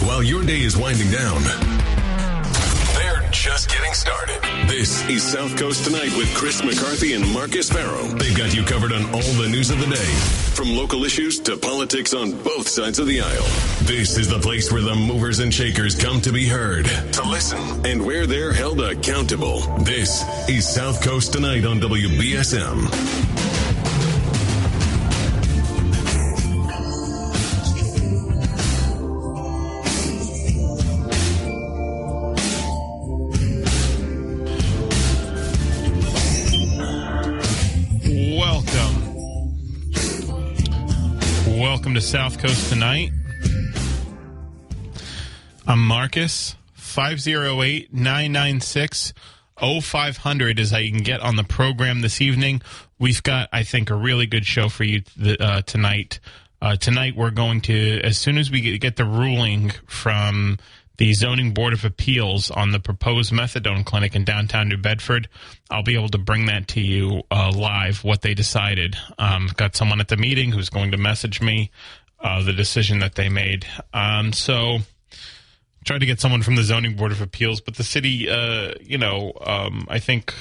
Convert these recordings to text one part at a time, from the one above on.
while your day is winding down. They're just getting started. This is South Coast Tonight with Chris McCarthy and Marcus Farrow. They've got you covered on all the news of the day, from local issues to politics on both sides of the aisle. This is the place where the movers and shakers come to be heard, to listen, and where they're held accountable. This is South Coast Tonight on WBSM. Welcome to South Coast Tonight. I'm Marcus. 508-996-0500 is how you can get on the program this evening. We've got, I think, a really good show for you tonight. Tonight we're going to, as soon as we get the ruling from the Zoning Board of Appeals on the proposed methadone clinic in downtown New Bedford, I'll be able to bring that to you live, what they decided. Got someone at the meeting who's going to message me the decision that they made. So tried to get someone from the Zoning Board of Appeals, but the city, I think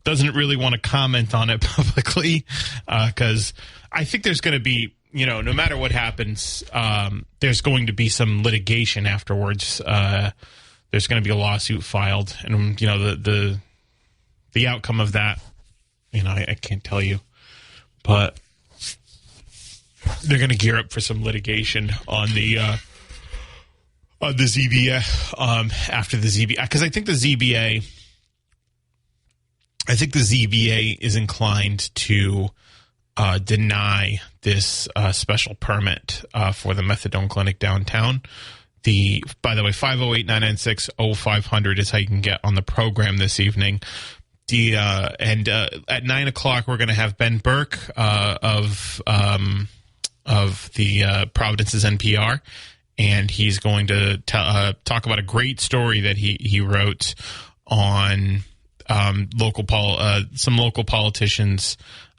doesn't really want to comment on it publicly because I think there's going to be, no matter what happens, there's going to be some litigation afterwards. There's going to be a lawsuit filed, and the outcome of that, I can't tell you, but they're going to gear up for some litigation on the ZBA after the ZBA, because I think the ZBA is inclined to deny this special permit for the methadone clinic downtown. By the way, 508-996-0500 is how you can get on the program this evening. At 9 o'clock, we're going to have Ben Burke of the Providence's NPR, and he's going to talk about a great story that he wrote on some local politicians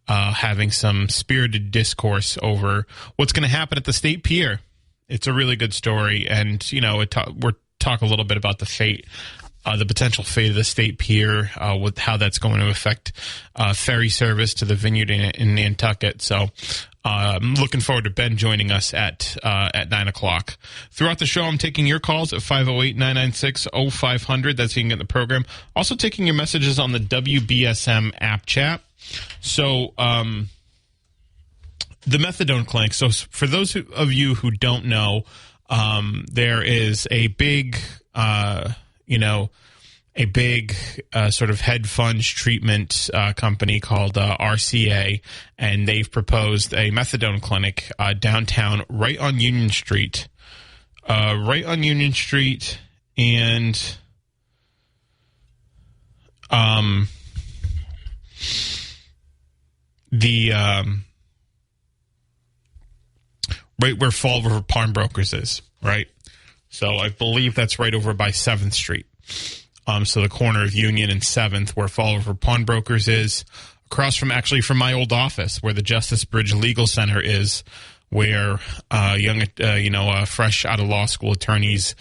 having some spirited discourse over what's going to happen at the State Pier. It's a really good story, and we're talk a little bit about the potential fate of the State Pier, with how that's going to affect ferry service to the Vineyard in Nantucket. So I'm looking forward to Ben joining us at 9 o'clock. Throughout the show, I'm taking your calls at 508-996-0500. That's how you can get in the program. Also taking your messages on the WBSM app chat. So the methadone clinic. So for those of you who don't know, there is a big sort of hedge funds treatment company called RCA, and they've proposed a methadone clinic downtown right on Union Street. And right where Fall River Pawnbrokers is, right? So I believe that's right over by 7th Street. So the corner of Union and 7th, where Fall River Pawnbrokers is, across from my old office, where the Justice Bridge Legal Center is, where fresh out of law school attorneys,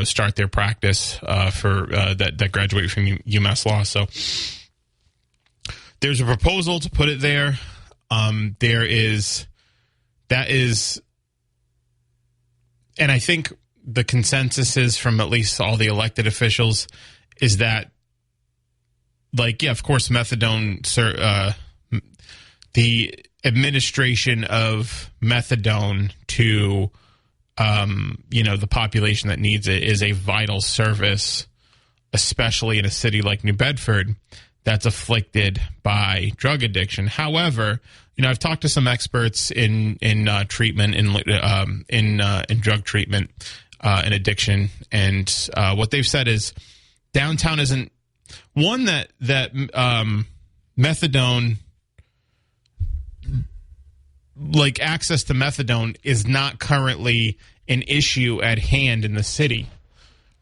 start their practice that graduate from UMass Law. So there's a proposal to put it there. And I think the consensus is from at least all the elected officials is that, of course, methadone, the administration of methadone to, the population that needs it is a vital service, especially in a city like New Bedford that's afflicted by drug addiction. However, I've talked to some experts in treatment, in drug treatment, and addiction, and what they've said is downtown isn't one that methadone, access to methadone, is not currently an issue at hand in the city.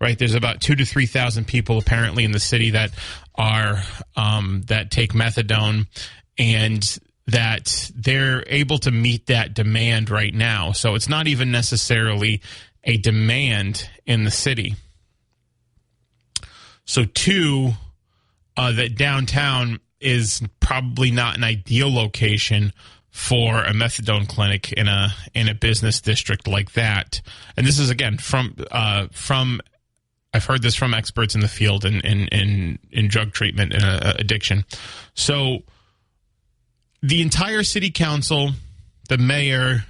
Right, there's about 2,000 to 3,000 people apparently in the city that are that take methadone, and that they're able to meet that demand right now. So it's not even necessarily a demand in the city. So two, that downtown is probably not an ideal location for a methadone clinic in a business district like that. And this is, again, from I've heard this from experts in the field in drug treatment and addiction. So the entire city council, the mayor,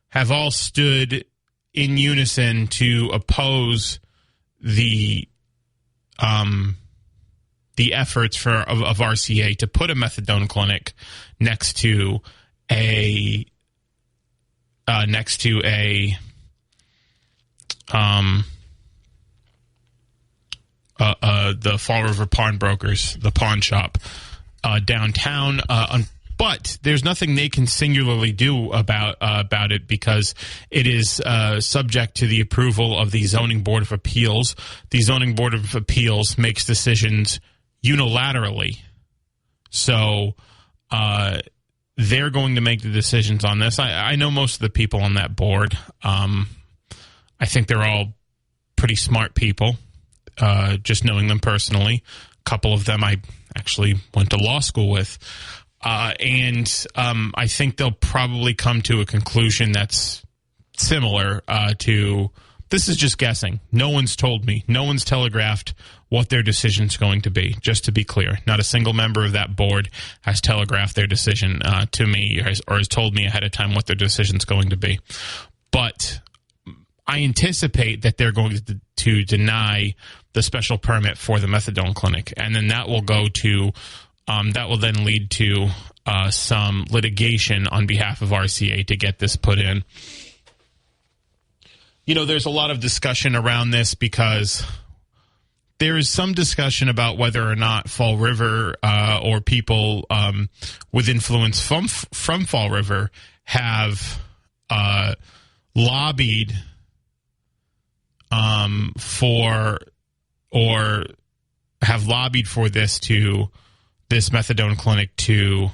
have all stood in unison to oppose the efforts of RCA to put a methadone clinic next to the Fall River Pawnbrokers, the pawn shop downtown. But there's nothing they can singularly do about it because it is subject to the approval of the Zoning Board of Appeals. The Zoning Board of Appeals makes decisions unilaterally. So they're going to make the decisions on this. I know most of the people on that board. I think they're all pretty smart people, just knowing them personally. A couple of them I actually went to law school with. And I think they'll probably come to a conclusion that's similar to, this is just guessing. No one's told me. No one's telegraphed what their decision's going to be, just to be clear. Not a single member of that board has telegraphed their decision to me or has told me ahead of time what their decision's going to be. But I anticipate that they're going to deny the special permit for the methadone clinic. And then that will go to... that will then lead to some litigation on behalf of RCA to get this put in. You know, there's a lot of discussion around this because there is some discussion about whether or not Fall River or people with influence from Fall River have lobbied for this methadone clinic to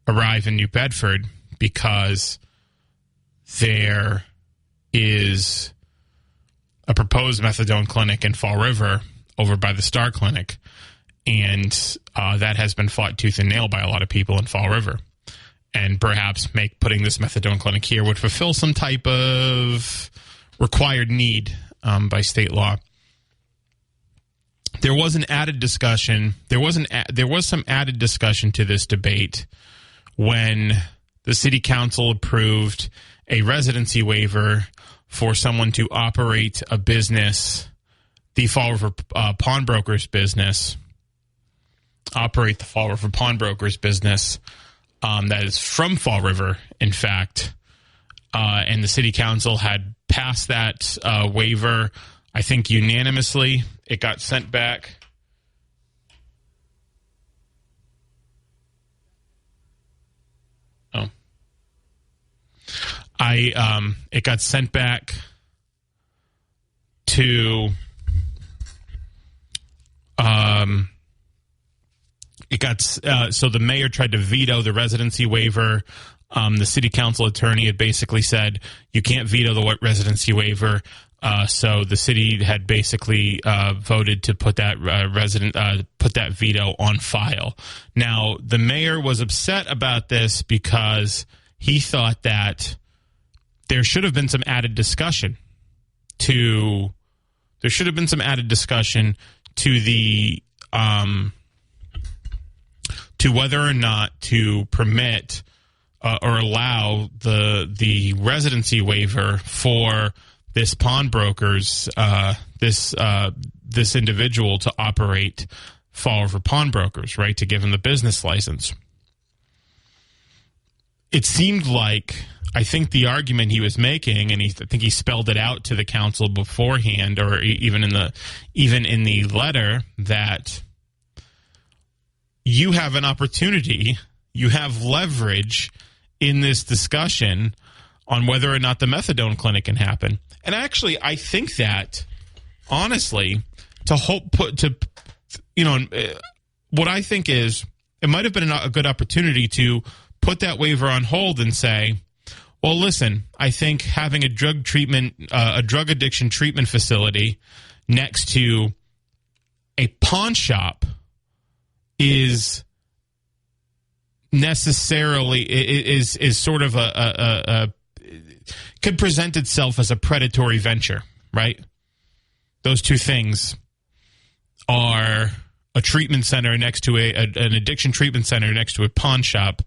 arrive in New Bedford because there is a proposed methadone clinic in Fall River over by the Star Clinic, and that has been fought tooth and nail by a lot of people in Fall River. And perhaps putting this methadone clinic here would fulfill some type of required need by state law. There was an added discussion. There was some added discussion to this debate when the city council approved a residency waiver for someone to operate a business, the Fall River Pawnbrokers business, operate the Fall River Pawnbrokers business that is from Fall River, in fact. And the city council had passed that waiver, I think, unanimously. It got sent back. It got sent back to so the mayor tried to veto the residency waiver. The city council attorney had basically said you can't veto the residency waiver. So the city had basically voted to put that that veto on file. Now, the mayor was upset about this because he thought that there should have been some added discussion to the to whether or not to permit or allow the residency waiver for this pawnbrokers, this individual to operate Fall River Pawnbrokers, right, to give him the business license. It seemed like, I think the argument he was making, and I think he spelled it out to the council beforehand, or even in the letter, that you have an opportunity, you have leverage in this discussion on whether or not the methadone clinic can happen. And actually, I think that, honestly, what I think is, it might have been a good opportunity to put that waiver on hold and say, well, listen, I think having a drug addiction treatment facility next to a pawn shop is necessarily is sort of a could present itself as a predatory venture, right? Those two things are a treatment center next to an addiction treatment center next to a pawn shop.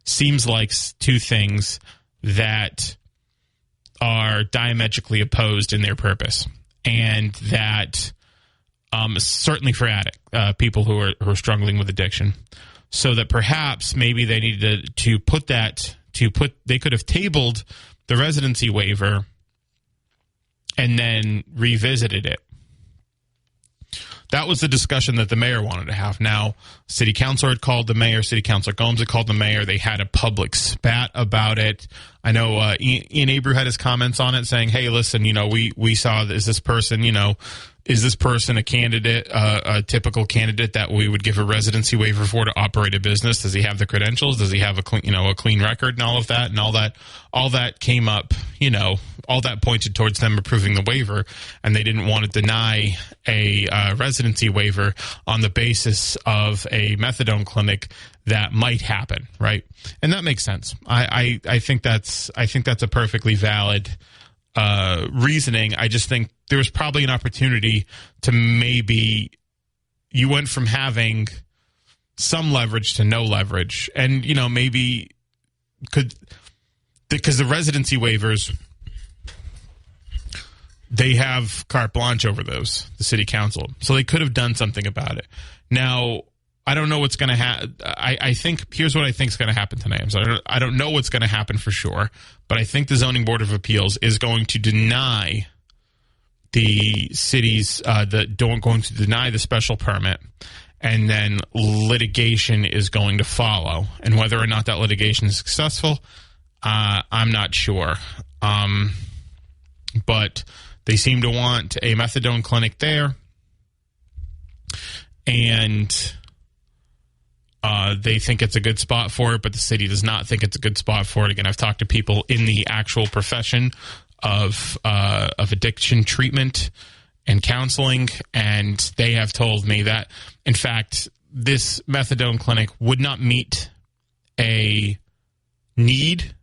Seems like two things that are diametrically opposed in their purpose, and that certainly for people who are struggling with addiction. So that perhaps maybe they needed to put they could have tabled the residency waiver and then revisited it. That was the discussion that the mayor wanted to have. Now, city council had called the mayor. City councilor Gomes had called the mayor. They had a public spat about it. I know Ian Abreu had his comments on it saying, hey, listen, we saw, is this person a candidate, a typical candidate that we would give a residency waiver for to operate a business? Does he have the credentials? Does he have a clean record and all of that? And all that came up, all that pointed towards them approving the waiver, and they didn't want to deny a residency waiver on the basis of a methadone clinic that might happen, right? And that makes sense. I think that's a perfectly valid reasoning. I just think there was probably an opportunity to maybe you went from having some leverage to no leverage, and maybe because the residency waivers, they have carte blanche over those, the city council, so they could have done something about it. Now, I don't know what's going to happen. I think here's what I think is going to happen tonight. So I don't know what's going to happen for sure, but I think the Zoning Board of Appeals is going to deny the city's going to deny the special permit, and then litigation is going to follow. And whether or not that litigation is successful, I'm not sure. But they seem to want a methadone clinic there, and they think it's a good spot for it, but the city does not think it's a good spot for it. Again, I've talked to people in the actual profession of addiction treatment and counseling, and they have told me that, in fact, this methadone clinic would not meet a need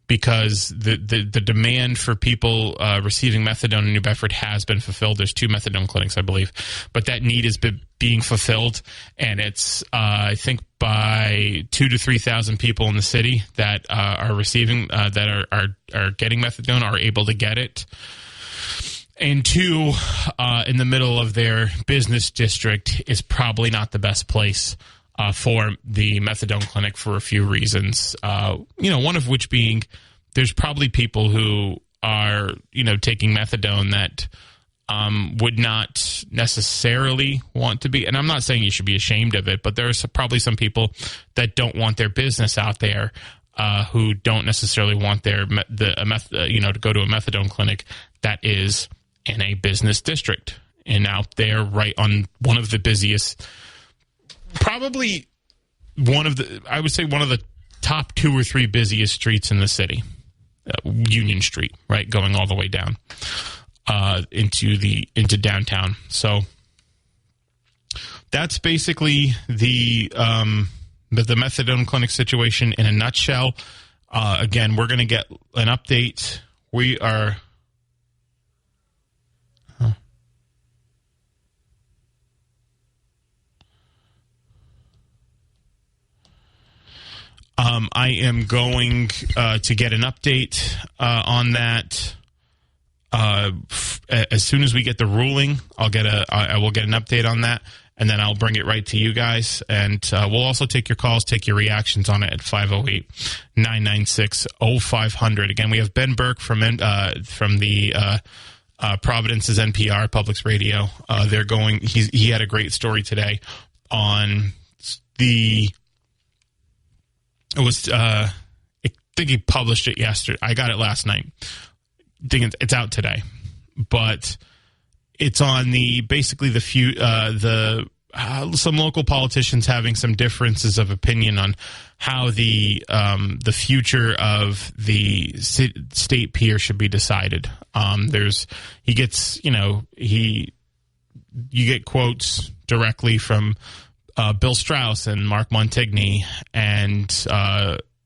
because the demand for people receiving methadone in New Bedford has been fulfilled. There's 2 methadone clinics, I believe, but that need is being fulfilled, and it's I think by 2,000 to 3,000 people in the city that are receiving that are getting methadone are able to get it. And 2, in the middle of their business district is probably not the best place for the methadone clinic for a few reasons. One of which being there's probably people who are, taking methadone that would not necessarily want to be. And I'm not saying you should be ashamed of it, but there's probably some people that don't want their business out there who don't necessarily want to go to a methadone clinic that is in a business district and out there right on one of the busiest, probably one of the top 2 or 3 busiest streets in the city, Union Street, right, going all the way down into downtown. So that's basically the methadone clinic situation in a nutshell. Again, we're going to get an update. We are. I am going to get an update on that as soon as we get the ruling. I will get an update on that, and then I'll bring it right to you guys. And we'll also take your calls, take your reactions on it at 508-996-0500. Again, we have Ben Burke from the Providence's NPR, Public's Radio. He had a great story today on the. It was, I think he published it yesterday. I got it last night. I think it's out today, but it's on the some local politicians having some differences of opinion on how the future of the state pier should be decided. You get quotes directly from Bill Strauss and Mark Montigny and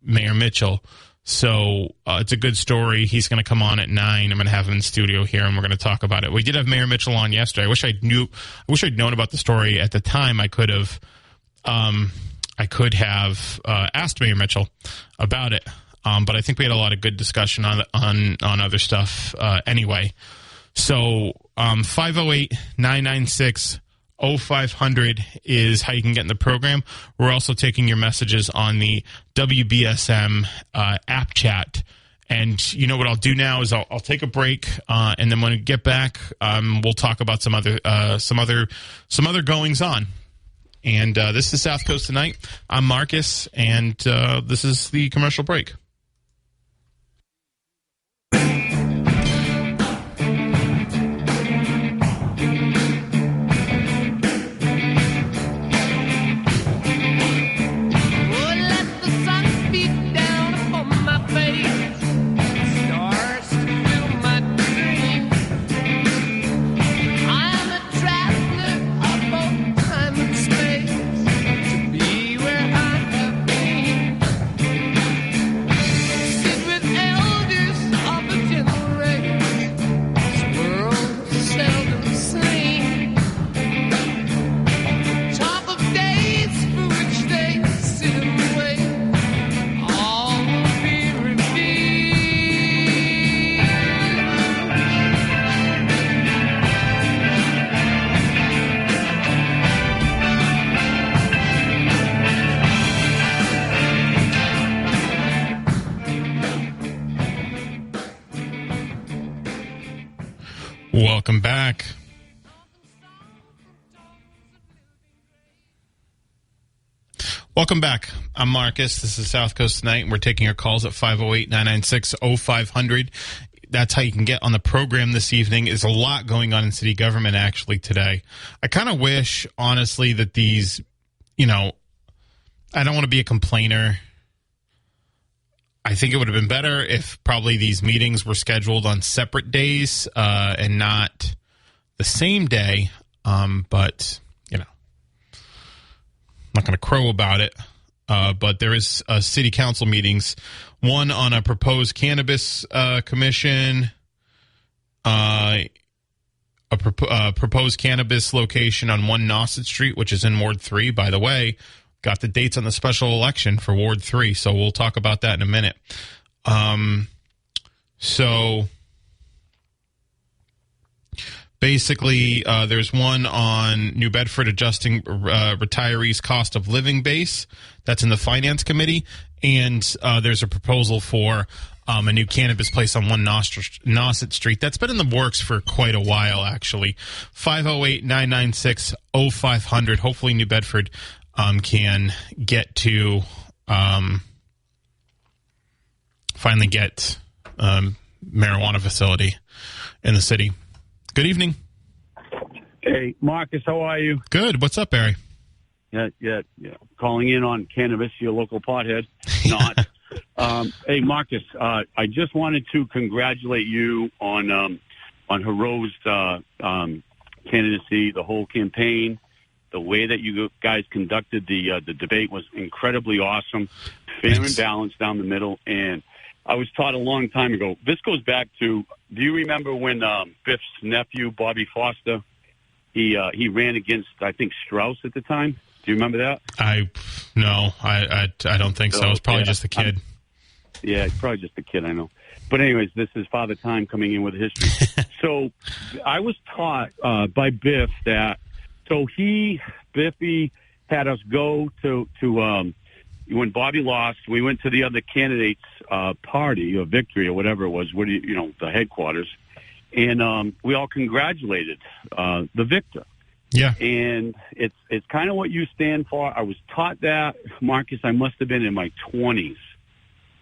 Mayor Mitchell. So it's a good story. He's going to come on at 9. I'm going to have him in the studio here, and we're going to talk about it. We did have Mayor Mitchell on yesterday. I wish I'd known about the story at the time. I could have asked Mayor Mitchell about it. But I think we had a lot of good discussion on other stuff anyway. So 508-996-0500 is how you can get in the program. We're also taking your messages on the WBSM app chat. And you know what I'll do now is I'll take a break, and then when we get back, we'll talk about some other goings on. And this is South Coast Tonight. I'm Marcus, and this is the commercial break. Welcome back. Welcome back. I'm Marcus. This is South Coast Tonight, and we're taking your calls at 508-996-0500. That's how you can get on the program this evening. There's a lot going on in city government, actually, today. I kind of wish, honestly, that these, I don't want to be a complainer. I think it would have been better if probably these meetings were scheduled on separate days and not the same day. But, I'm not going to crow about it. But there is city council meetings, one on a proposed cannabis commission, a proposed cannabis location on 1 Nauset Street, which is in Ward 3, by the way. Got the dates on the special election for Ward 3, so we'll talk about that in a minute. So basically, there's one on New Bedford adjusting retirees' cost of living base. That's in the Finance Committee. And there's a proposal for a new cannabis place on 1 Nauset Street. That's been in the works for quite a while, actually. 508-996-0500. Hopefully New Bedford can get to finally get marijuana facility in the city. Good evening. Hey, Marcus, how are you? Good. What's up, Barry? Yeah. Calling in on cannabis, your local pothead. Not. Hey, Marcus, I just wanted to congratulate you on Hero's candidacy, the whole campaign. The way that you guys conducted the debate was incredibly awesome, fair and balanced down the middle. And I was taught a long time ago. This goes back to, do you remember when Biff's nephew, Bobby Foster, he ran against, I think, Strauss at the time? Do you remember that? I don't think so. It was probably just a kid. Yeah, probably just a kid, I know. But anyways, this is Father Time coming in with history. So I was taught by Biff that, so Biffy had us go to when Bobby lost, we went to the other candidate's party or victory or whatever it was, the headquarters, and we all congratulated the victor. Yeah. And it's kind of what you stand for. I was taught that, Marcus, I must have been in my 20s.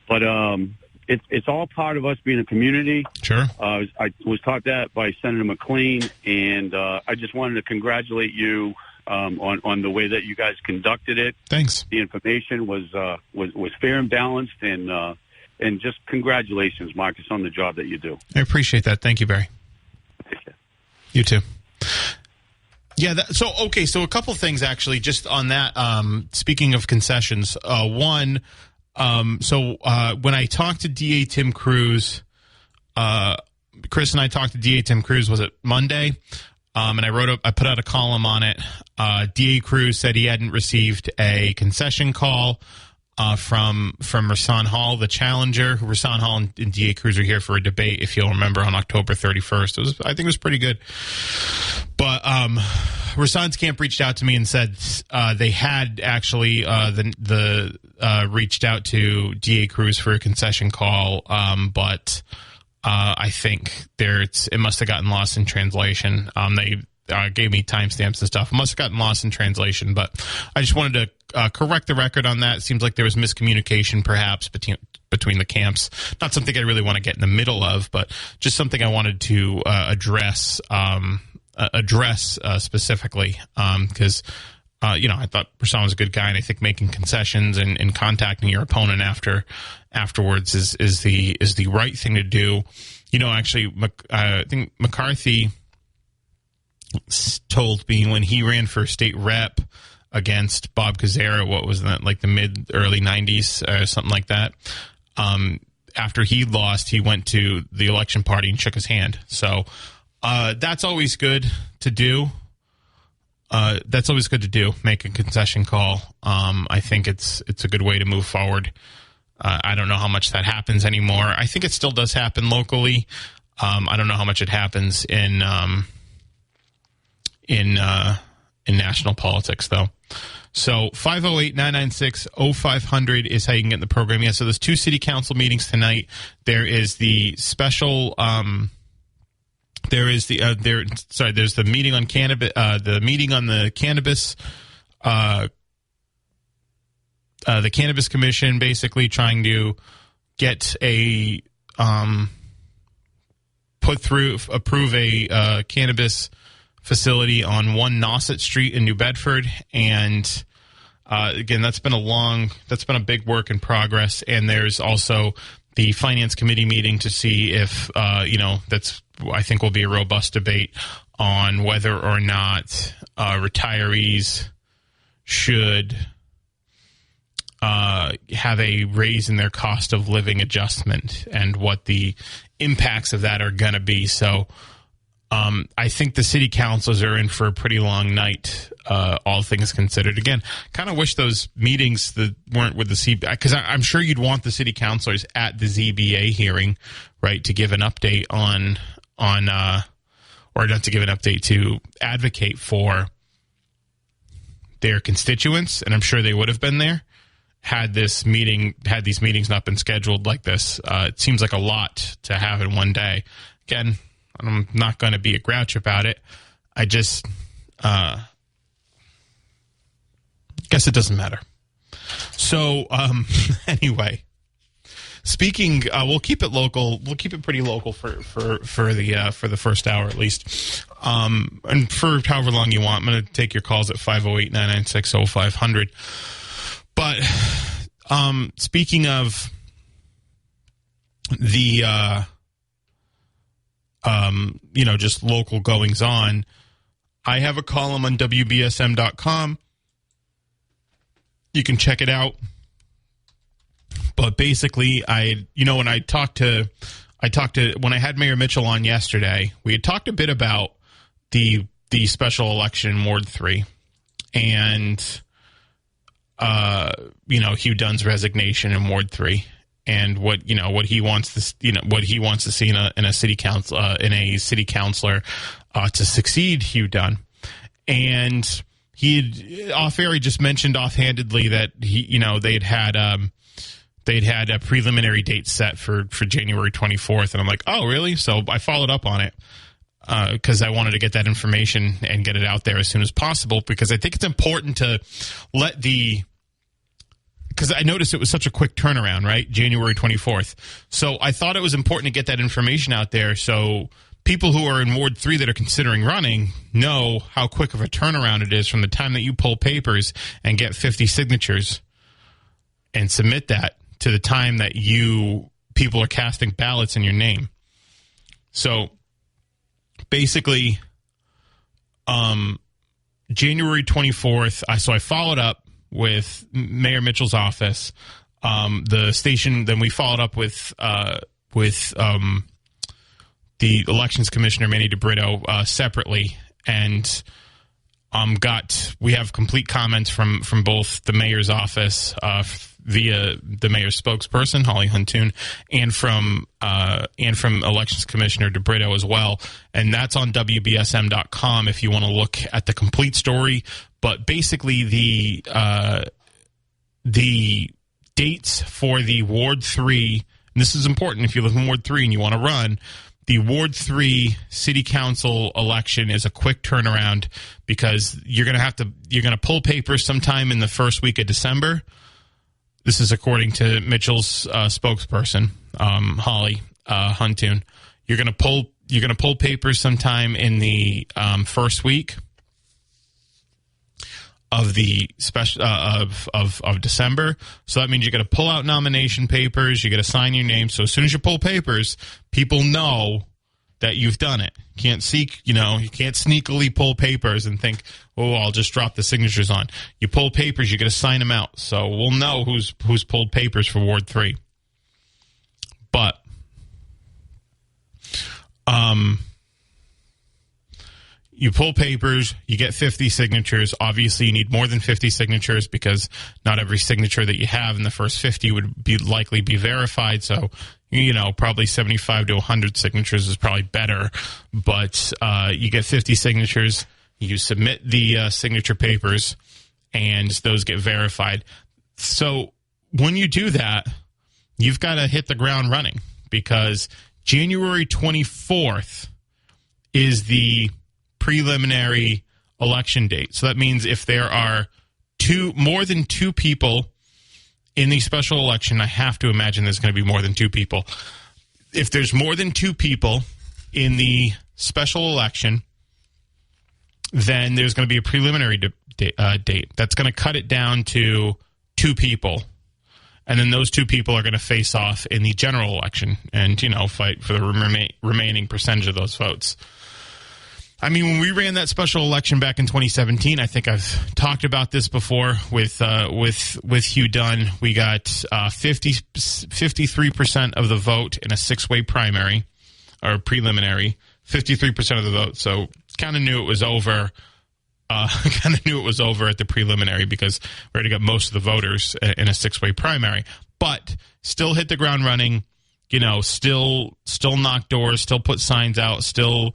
But it's all part of us being a community. Sure. I was taught that by Senator McLean, and I just wanted to congratulate you on the way that you guys conducted it. Thanks. The information was fair and balanced, and just congratulations, Marcus, on the job that you do. I appreciate that. Thank you, Barry. You too. Yeah. So a couple things actually, just on that. Speaking of concessions, one. When I talked to DA Tim Cruz, Chris and I talked to DA Tim Cruz. Was it Monday? And I put out a column on it. DA Cruz said he hadn't received a concession call from Rasan Hall, the challenger. Rasan Hall and DA Cruz are here for a debate, if you'll remember, on October 31st. I think it was pretty good. But Rasan's camp reached out to me and said they had actually reached out to DA Cruz for a concession call, but I think it must have gotten lost in translation. They gave me timestamps and stuff. It must have gotten lost in translation, but I just wanted to correct the record on that. It seems like there was miscommunication perhaps between the camps. Not something I really want to get in the middle of, but just something I wanted to address specifically, because I thought Rasan was a good guy, and I think making concessions and contacting your opponent afterwards is the right thing to do. Actually, I think McCarthy told me when he ran for state rep against Bob Kazera, what was that, like the early 90s or something like that. After he lost, he went to the election party and shook his hand. So that's always good to do. Make a concession call. I think it's a good way to move forward. I don't know how much that happens anymore. I think it still does happen locally. I don't know how much it happens in national politics, though. So 508-996-0500 is how you can get in the program. Yeah, so there's 2 city council meetings tonight. There is the special there's the meeting on cannabis, the Cannabis Commission, basically trying to get approve a cannabis facility on 1 Nauset Street in New Bedford. And again, that's been a big work in progress. And there's also the Finance Committee meeting to see if, I think will be a robust debate on whether or not retirees should have a raise in their cost of living adjustment and what the impacts of that are going to be. So I think the city councils are in for a pretty long night, all things considered. Again, kind of wish those meetings that weren't with the CBA, because I'm sure you'd want the city councilors at the ZBA hearing, right, to give an update or not to give an update, to advocate for their constituents, and I'm sure they would have been there had these meetings not been scheduled like this. It seems like a lot to have in one day. Again, I'm not going to be a grouch about it. I just guess it doesn't matter. So anyway, speaking, we'll keep it local. We'll keep it pretty local for the first hour at least, and for however long you want. I'm going to take your calls at 508-996-0500. But speaking of the just local goings on, I have a column on WBSM.com. You can check it out. But basically, when I had Mayor Mitchell on yesterday, we had talked a bit about the special election in Ward 3 and Hugh Dunn's resignation in Ward 3 and what he wants to see in a city council in a city councilor to succeed Hugh Dunn. And he off air, he just mentioned offhandedly that they'd had a preliminary date set for January 24th, and I'm like, oh really? So I followed up on it because I wanted to get that information and get it out there as soon as possible, because I think it's important to because I noticed it was such a quick turnaround, right? January 24th. So I thought it was important to get that information out there so people who are in Ward 3 that are considering running know how quick of a turnaround it is from the time that you pull papers and get 50 signatures and submit that to the time that people are casting ballots in your name. So basically, January 24th, I followed up with Mayor Mitchell's office, the station. Then we followed up with the elections commissioner, Manny DeBrito, separately, and we have complete comments from both the mayor's office via the mayor's spokesperson, Holly Huntoon, and from elections commissioner DeBrito as well. And that's on WBSM.com if you want to look at the complete story. But basically, the dates for the Ward 3, and this is important if you live in Ward 3 and you want to run, the Ward 3 City Council election is a quick turnaround because you're going to pull papers sometime in the first week of December. This is according to Mitchell's spokesperson, Holly Huntoon. You're going to pull papers sometime in the first week of the special of December. So that means you're going to pull out nomination papers. You're going to sign your name. So as soon as you pull papers, people know that you've done it. You can't sneakily pull papers and think, oh, I'll just drop the signatures on. You pull papers, you're going to sign them out. So we'll know who's pulled papers for Ward 3. But you pull papers, you get 50 signatures. Obviously, you need more than 50 signatures because not every signature that you have in the first 50 would likely be verified. So, probably 75 to 100 signatures is probably better. But you get 50 signatures, you submit the signature papers, and those get verified. So when you do that, you've got to hit the ground running because January 24th is the preliminary election date. So that means if there are more than two people in the special election, I have to imagine there's going to be more than two people. If there's more than two people in the special election, then there's going to be a preliminary date. That's going to cut it down to two people. And then those two people are going to face off in the general election and, fight for the remaining percentage of those votes. I mean, when we ran that special election back in 2017, I think I've talked about this before with Hugh Dunn. We got 53% of the vote in a six-way primary or preliminary, 53% of the vote. So kind of knew it was over. Kind of knew it was over at the preliminary because we already got most of the voters in a six-way primary. But still hit the ground running. Still knocked doors. Still put signs out. Still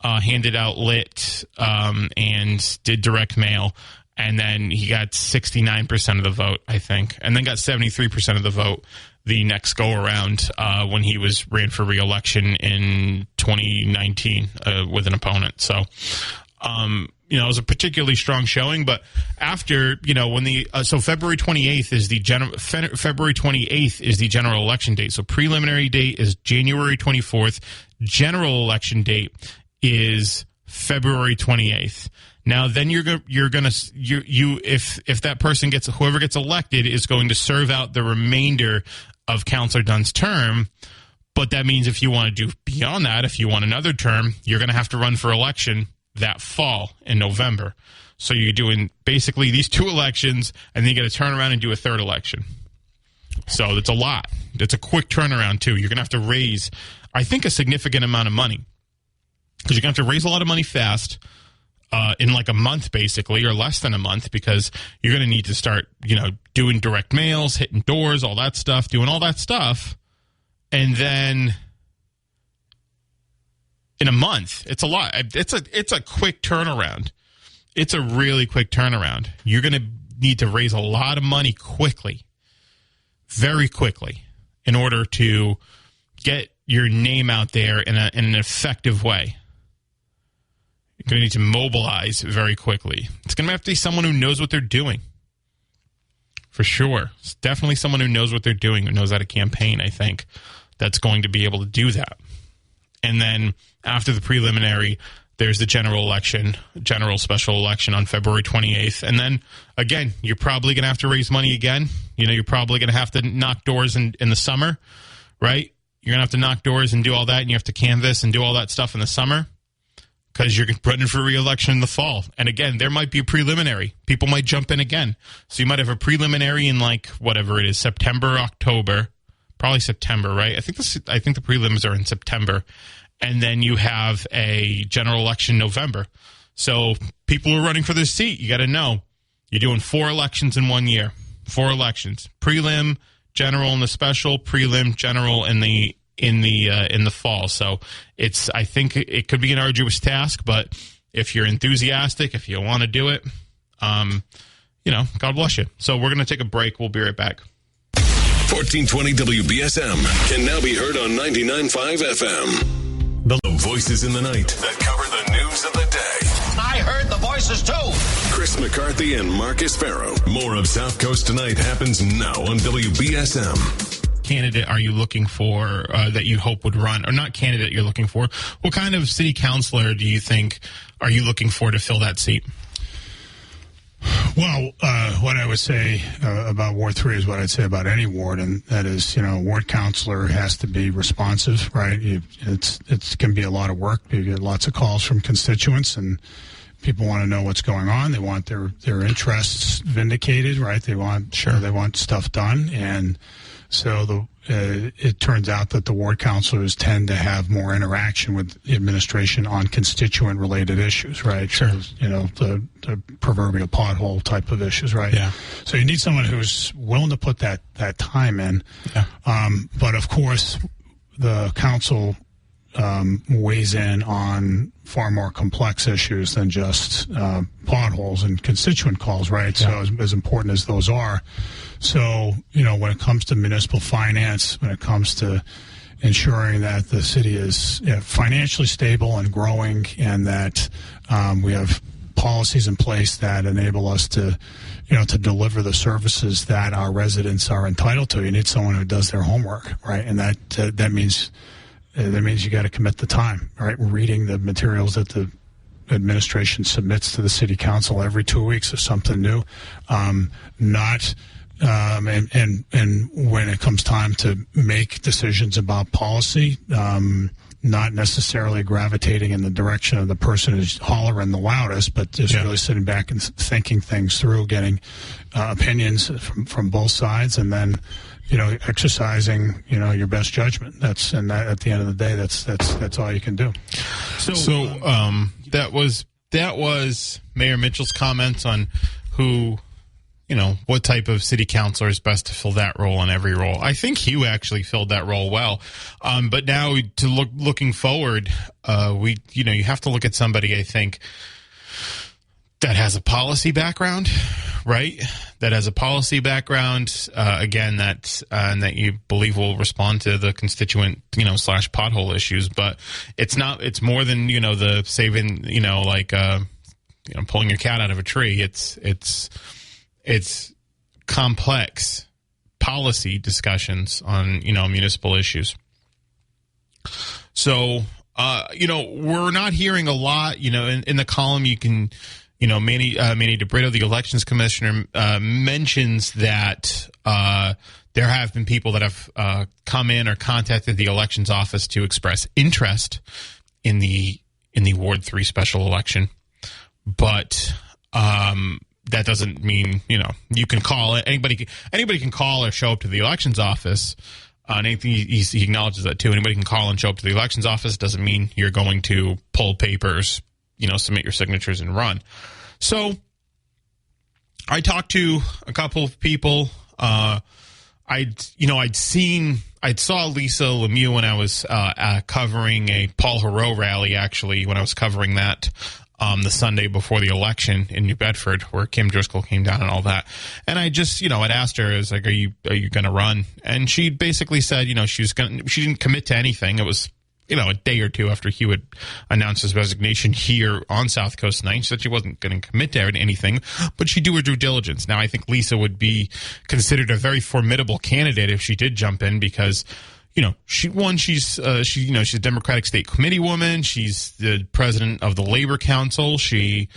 handed out lit and did direct mail. And then he got 69% of the vote, I think, and then got 73% of the vote the next go-around when he ran for re-election in 2019 with an opponent. So, it was a particularly strong showing. But after, when so February 28th is the February 28th is the general election date. So preliminary date is January 24th. General election date is February 28th. Now, then if that person whoever gets elected is going to serve out the remainder of Councillor Dunn's term. But that means if you want to do beyond that, if you want another term, you're going to have to run for election that fall in November. So you're doing basically these two elections, and then you got to turn around and do a third election. So that's a lot. That's a quick turnaround, too. You're going to have to raise, I think, a significant amount of money. Because you're going to have to raise a lot of money fast in like a month, basically, or less than a month, because you're going to need to start, doing direct mails, hitting doors, all that stuff, doing all that stuff. And then in a month, it's a lot. It's a quick turnaround. It's a really quick turnaround. You're going to need to raise a lot of money quickly, very quickly, in order to get your name out there in an effective way. You're going to need to mobilize very quickly. It's going to have to be someone who knows what they're doing. For sure. It's definitely someone who knows what they're doing, who knows how to campaign, I think, that's going to be able to do that. And then after the preliminary, there's the general special election on February 28th. And then, again, you're probably going to have to raise money again. You're probably going to have to knock doors in the summer, right? You're going to have to knock doors and do all that, and you have to canvass and do all that stuff in the summer because you're running for re-election in the fall. And, again, there might be a preliminary. People might jump in again. So you might have a preliminary in, whatever it is, September, October. Probably September, right? I think the prelims are in September. And then you have a general election in November. So people who are running for this seat, you got to know, you're doing 4 elections in 1 year. 4 elections: prelim, general in the special, prelim, general in the fall. So I think it could be an arduous task, but if you're enthusiastic, if you want to do it, God bless you. So we're going to take a break. We'll be right back. 1420 WBSM can now be heard on 99.5 FM. The voices in the night that cover the news of the day. I heard the voices too. Chris McCarthy and Marcus Farrow. More of South Coast Tonight happens now on WBSM. Candidate are you looking for that you hope would run, or not candidate you're looking for? What kind of city councilor do you think are you looking for to fill that seat? Well, what I would say about Ward 3 is what I'd say about any ward, and that is, ward councilor has to be responsive, right? It can be a lot of work. You get lots of calls from constituents, and people want to know what's going on. They want their interests vindicated, right? They want stuff done, and so it turns out that the ward councilors tend to have more interaction with the administration on constituent-related issues, right? Sure. The proverbial pothole type of issues, right? Yeah. So you need someone who's willing to put that time in. Yeah. But, of course, the council weighs in on far more complex issues than just potholes and constituent calls, right? Yeah. So as important as those are. So, when it comes to municipal finance, when it comes to ensuring that the city is financially stable and growing, and that we have policies in place that enable us to, to deliver the services that our residents are entitled to, you need someone who does their homework, right? And that means you got to commit the time, right? Reading the materials that the administration submits to the city council every 2 weeks is something new. And when it comes time to make decisions about policy, not necessarily gravitating in the direction of the person who's hollering the loudest, but just really sitting back and thinking things through, getting opinions from both sides, and then exercising your best judgment. At the end of the day, that's all you can do. So that was Mayor Mitchell's comments on who. What type of city councilor is best to fill that role in every role. I think Hugh actually filled that role well. But now looking forward, you have to look at somebody, I think, that has a policy background, right? That has a policy background, again, that you believe will respond to the constituent, / pothole issues. But it's more than, the saving, pulling your cat out of a tree. It's complex policy discussions on, municipal issues. So, we're not hearing a lot, in the column you can, Manny DeBrito, the elections commissioner, mentions that there have been people that have come in or contacted the elections office to express interest in the Ward 3 special election. But, that doesn't mean, you can call it. Anybody can call or show up to the elections office. And he acknowledges that too. Anybody can call and show up to the elections office. Doesn't mean you're going to pull papers, submit your signatures and run. So I talked to a couple of people. I saw Lisa Lemieux when I was covering a Paul Heroux rally, actually, when I was covering that. The Sunday before the election in New Bedford, where Kim Driscoll came down and all that. And I just, I'd asked her, I was like, are you going to run? And she basically said, she didn't commit to anything. It was, a day or two after Hugh had announced his resignation here on South Coast Tonight. She said she wasn't going to commit to anything, but she'd do her due diligence. Now, I think Lisa would be considered a very formidable candidate if she did jump in because, she's a Democratic state committee woman. She's the president of the Labor Council. She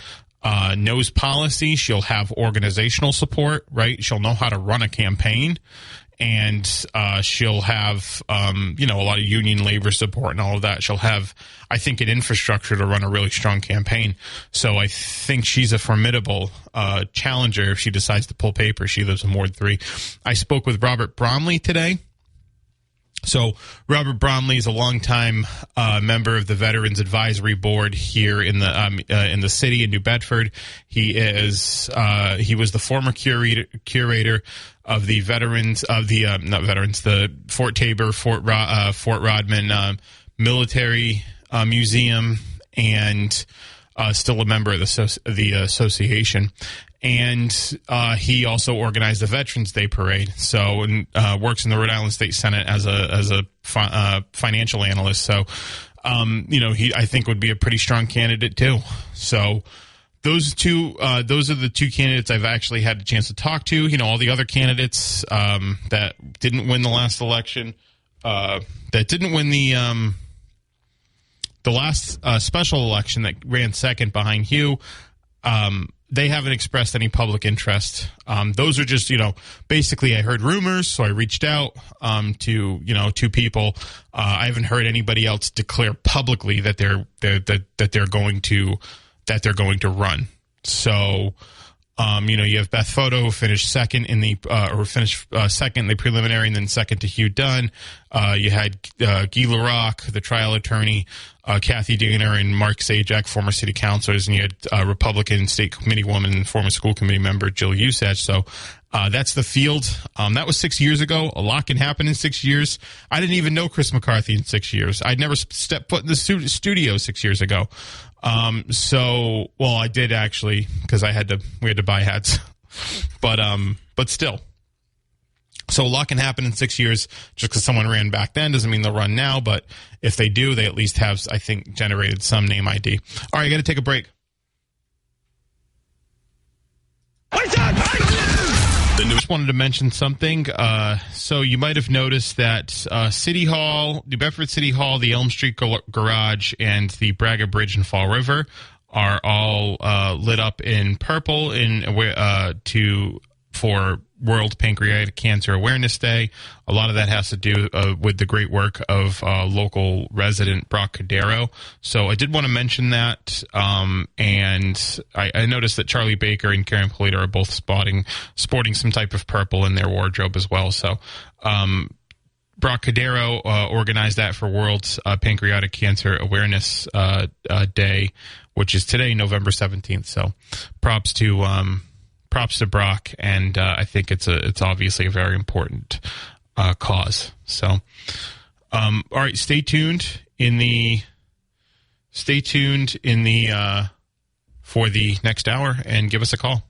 knows policy. She'll have organizational support, right? She'll know how to run a campaign, and she'll have, a lot of union labor support and all of that. She'll have, I think, an infrastructure to run a really strong campaign. So I think she's a formidable challenger if she decides to pull paper. She lives in Ward 3. I spoke with Robert Bromley today. So Robert Bromley is a longtime member of the Veterans Advisory Board here in the city in New Bedford. He was the former curator of the the Fort Tabor, Fort Rodman Military Museum, and still a member of the association. And he also organized the Veterans Day Parade. So, and works in the Rhode Island State Senate as a financial analyst. So, he, I think, would be a pretty strong candidate too. So, those are the two candidates I've actually had a chance to talk to. All the other candidates that didn't win the last election, that didn't win the last special election that ran second behind Hugh. They haven't expressed any public interest. Those are just, basically I heard rumors, so I reached out to people. I haven't heard anybody else declare publicly that they're going to run. So, you have Beth Photo who finished second in the second in the preliminary, and then second to Hugh Dunn. You had Guy LaRocque, the trial attorney, Kathy Danner, and Mark Sajak, former city councilors, and you had Republican state committee woman and former school committee member Jill Usach. So that's the field. That was 6 years ago. A lot can happen in 6 years. I didn't even know Chris McCarthy in 6 years. I'd never stepped foot in the studio 6 years ago. I did actually, because we had to buy hats, but still. So a lot can happen in 6 years. Just because someone ran back then doesn't mean they'll run now, but if they do, they at least have, I think, generated some name ID. All right, I got to take a break. Just wanted to mention something. So you might have noticed that City Hall, New Bedford City Hall, the Elm Street Garage, and the Braga Bridge in Fall River are all lit up in purple for World Pancreatic Cancer Awareness Day. A lot of that has to do with the great work of local resident Brock Cadero. So I did want to mention that. And I noticed that Charlie Baker and Karen Polito are both sporting some type of purple in their wardrobe as well. So Brock Cadero organized that for World Pancreatic Cancer Awareness Day, which is today, November 17th. So props to Brock, and I think it's obviously a very important cause. So, all right, stay tuned for the next hour and give us a call.